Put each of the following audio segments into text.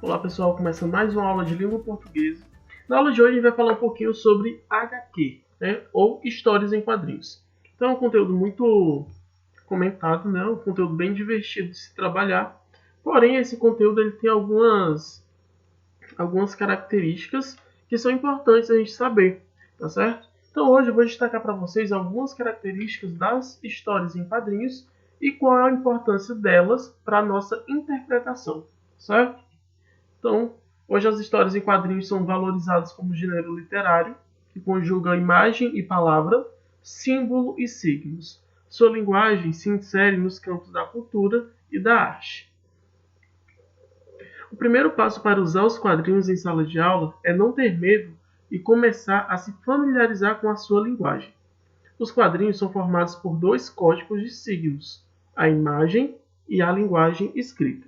Olá pessoal, começando mais uma aula de língua portuguesa. Na aula de hoje a gente vai falar um pouquinho sobre HQ, né, ou histórias em quadrinhos. Então é um conteúdo muito comentado, né, um conteúdo bem divertido de se trabalhar. Porém, esse conteúdo ele tem algumas características que são importantes a gente saber, tá certo? Então hoje eu vou destacar para vocês algumas características das histórias em quadrinhos e qual é a importância delas para a nossa interpretação, certo? Então, hoje as histórias em quadrinhos são valorizadas como gênero literário, que conjuga imagem e palavra, símbolo e signos. Sua linguagem se insere nos campos da cultura e da arte. O primeiro passo para usar os quadrinhos em sala de aula é não ter medo e começar a se familiarizar com a sua linguagem. Os quadrinhos são formados por dois códigos de signos, a imagem e a linguagem escrita.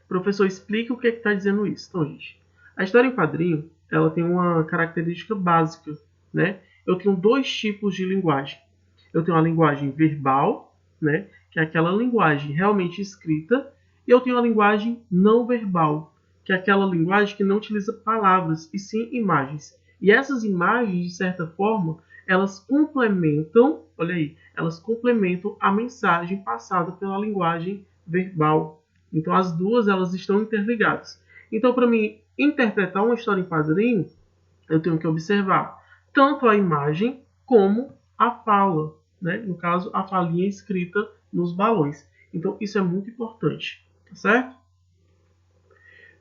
Professor, explica o que está dizendo isso. Então, gente, a história em quadrinho, ela tem uma característica básica, né? Eu tenho dois tipos de linguagem. Eu tenho a linguagem verbal, né? Que é aquela linguagem realmente escrita, e eu tenho a linguagem não verbal, que é aquela linguagem que não utiliza palavras, e sim imagens. E essas imagens, de certa forma, elas complementam, olha aí, elas complementam a mensagem passada pela linguagem verbal. Então as duas elas estão interligadas. Então para mim interpretar uma história em quadrinho, eu tenho que observar tanto a imagem como a fala, né? No caso a falinha escrita nos balões. Então isso é muito importante, tá certo?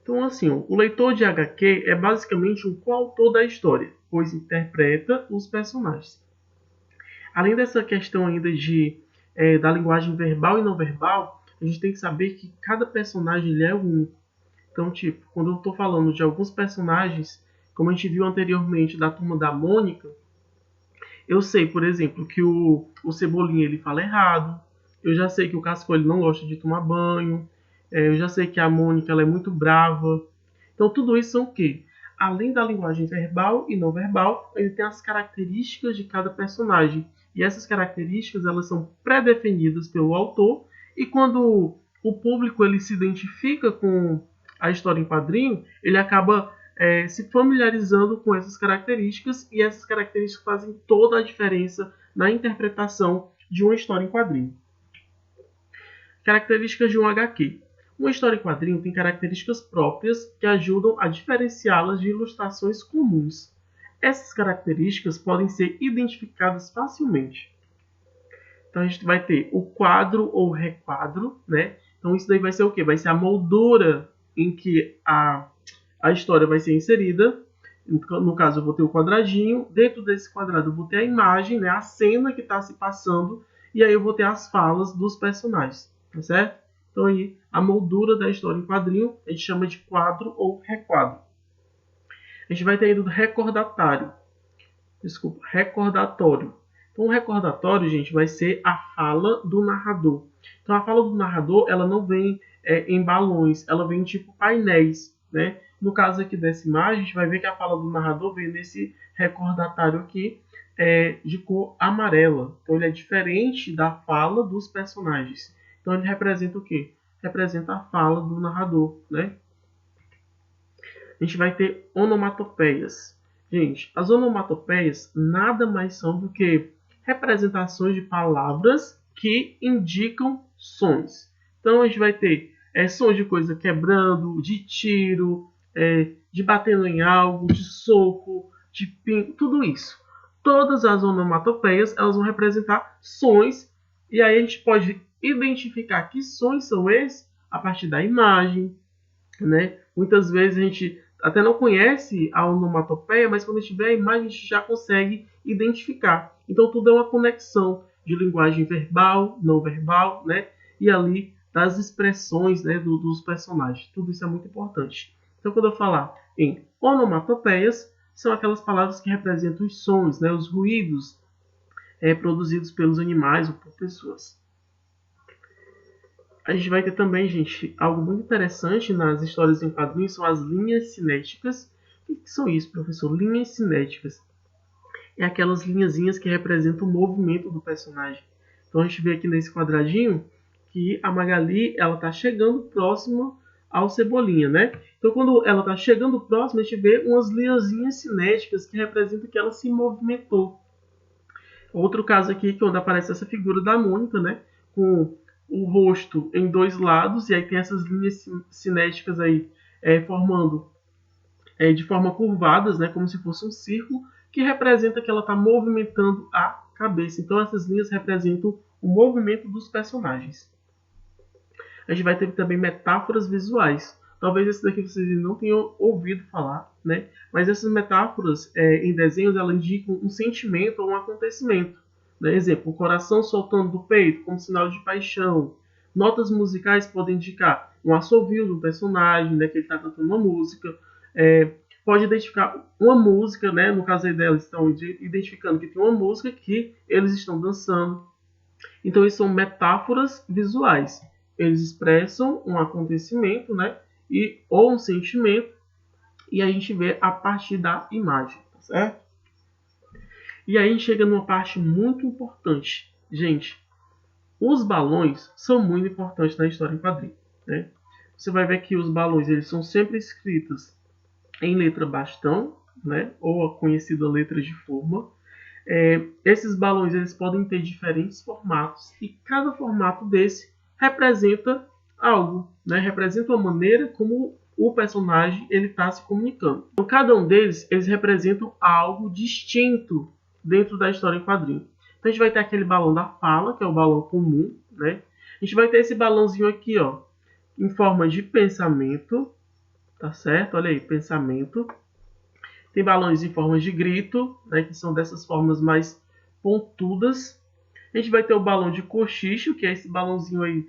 Então assim, o leitor de HQ é basicamente um coautor da história, pois interpreta os personagens. Além dessa questão ainda da linguagem verbal e não verbal, a gente tem que saber que cada personagem ele é único. Então, tipo, quando eu estou falando de alguns personagens, como a gente viu anteriormente da Turma da Mônica, eu sei, por exemplo, que o Cebolinha ele fala errado, eu já sei que o Cascão ele não gosta de tomar banho, eu já sei que a Mônica ela é muito brava. Então, tudo isso são o quê? Além da linguagem verbal e não verbal, ele tem as características de cada personagem. E essas características elas são pré-definidas pelo autor, e quando o público ele se identifica com a história em quadrinho, ele acaba se familiarizando com essas características, e essas características fazem toda a diferença na interpretação de uma história em quadrinho. Características de um HQ. Uma história em quadrinho tem características próprias que ajudam a diferenciá-las de ilustrações comuns. Essas características podem ser identificadas facilmente. Então a gente vai ter o quadro ou requadro, né? Então isso daí vai ser o quê? Vai ser a moldura em que a história vai ser inserida. No caso eu vou ter o quadradinho, dentro desse quadrado eu vou ter a imagem, né? A cena que está se passando, e aí eu vou ter as falas dos personagens, tá certo? Então aí a moldura da história em quadrinho a gente chama de quadro ou requadro. A gente vai ter aí do recordatório. Então, o recordatório, gente, vai ser a fala do narrador. Então, a fala do narrador, ela não vem em balões, ela vem tipo painéis, né? No caso aqui dessa imagem, a gente vai ver que a fala do narrador vem nesse recordatório aqui de cor amarela. Então, ele é diferente da fala dos personagens. Então, ele representa o quê? Representa a fala do narrador, né? A gente vai ter onomatopeias. Gente, as onomatopeias nada mais são do que representações de palavras que indicam sons. Então a gente vai ter sons de coisa quebrando, de tiro, de batendo em algo, de soco, de pingo, tudo isso. Todas as onomatopeias elas vão representar sons, e aí a gente pode identificar que sons são esses a partir da imagem, né? Muitas vezes a gente até não conhece a onomatopeia, mas quando a gente vê a imagem, a gente já consegue identificar. Então, tudo é uma conexão de linguagem verbal, não verbal, né? E ali das expressões, né, dos personagens. Tudo isso é muito importante. Então, quando eu falar em onomatopeias, são aquelas palavras que representam os sons, né, os ruídos produzidos pelos animais ou por pessoas. A gente vai ter também, gente, algo muito interessante nas histórias em quadrinhos, são as linhas cinéticas. O que são isso, professor? Linhas cinéticas. É aquelas linhazinhas que representam o movimento do personagem. Então a gente vê aqui nesse quadradinho que a Magali ela está chegando próximo ao Cebolinha, né? Então, quando ela está chegando próximo, a gente vê umas linhazinhas cinéticas que representam que ela se movimentou. Outro caso aqui, que onde aparece essa figura da Mônica, né? Com o rosto em dois lados, e aí tem essas linhas cinéticas aí formando de forma curvadas, né? Como se fosse um círculo, que representa que ela está movimentando a cabeça. Então, essas linhas representam o movimento dos personagens. A gente vai ter também metáforas visuais. Talvez esse daqui vocês não tenham ouvido falar, né? Mas essas metáforas em desenhos, elas indicam um sentimento ou um acontecimento. Né? Exemplo, o coração soltando do peito como sinal de paixão. Notas musicais podem indicar um assovio do personagem, né? Que ele está cantando uma música. Pode identificar uma música, né? No caso aí delas, estão identificando que tem uma música que eles estão dançando. Então, isso são metáforas visuais. Eles expressam um acontecimento, né? Ou um sentimento, e a gente vê a partir da imagem, tá certo? E aí a gente chega numa parte muito importante. Gente, os balões são muito importantes na história em quadrinhos, né? Você vai ver que os balões eles são sempre escritos em letra bastão, né? Ou a conhecida letra de forma. Esses balões eles podem ter diferentes formatos e cada formato desse representa algo, né? Representa uma maneira como o personagem ele está se comunicando. Então, cada um deles eles representam algo distinto dentro da história em quadrinho. Então a gente vai ter aquele balão da fala, que é o balão comum, né? A gente vai ter esse balãozinho aqui, ó, em forma de pensamento, tá certo? Olha aí, pensamento. Tem balões em formas de grito, né, que são dessas formas mais pontudas. A gente vai ter o balão de cochicho, que é esse balãozinho aí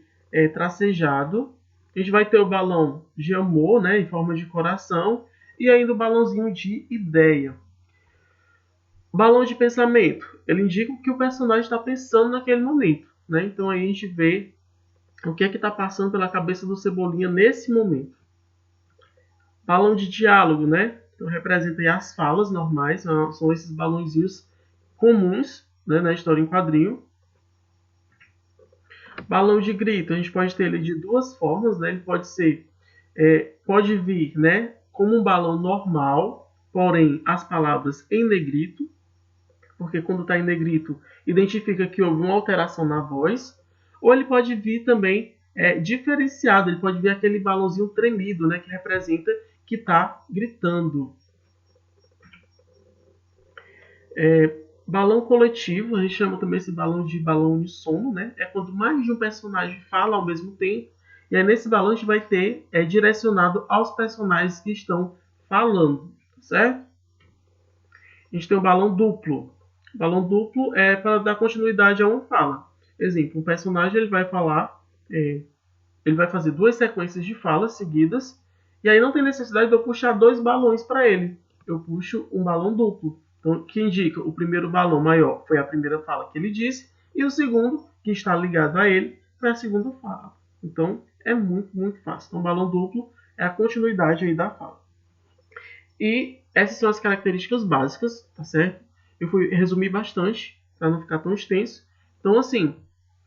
tracejado. A gente vai ter o balão de amor, né, em forma de coração. E ainda o balãozinho de ideia. Balão de pensamento. Ele indica o que o personagem está pensando naquele momento. Né? Então aí a gente vê o que está passando pela cabeça do Cebolinha nesse momento. Balão de diálogo, né? Então representa aí as falas normais, são esses balãozinhos comuns, né, na história em quadrinho. Balão de grito, a gente pode ter ele de duas formas, né? Ele pode ser, pode vir, né, como um balão normal, porém as palavras em negrito, porque quando está em negrito identifica que houve uma alteração na voz, ou ele pode vir também diferenciado, ele pode vir aquele balãozinho tremido, né, que representa que está gritando. Balão coletivo, a gente chama também esse balão de balão unissono, né? É quando mais de um personagem fala ao mesmo tempo. E aí nesse balão a gente vai ter direcionado aos personagens que estão falando, certo? A gente tem o balão duplo. O balão duplo é para dar continuidade a uma fala. Exemplo, um personagem ele vai falar, ele vai fazer duas sequências de falas seguidas. E aí não tem necessidade de eu puxar dois balões para ele. Eu puxo um balão duplo. Então, que indica o primeiro balão maior foi a primeira fala que ele disse. E o segundo, que está ligado a ele, foi a segunda fala. Então, é muito, muito fácil. Então, o balão duplo é a continuidade aí da fala. E essas são as características básicas, tá certo? Eu fui resumir bastante, para não ficar tão extenso. Então, assim,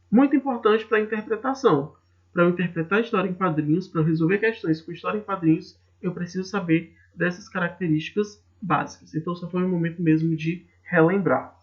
muito importante para a interpretação. Para eu interpretar a história em quadrinhos, para eu resolver questões com história em quadrinhos, eu preciso saber dessas características básicas. Então, só foi um momento mesmo de relembrar.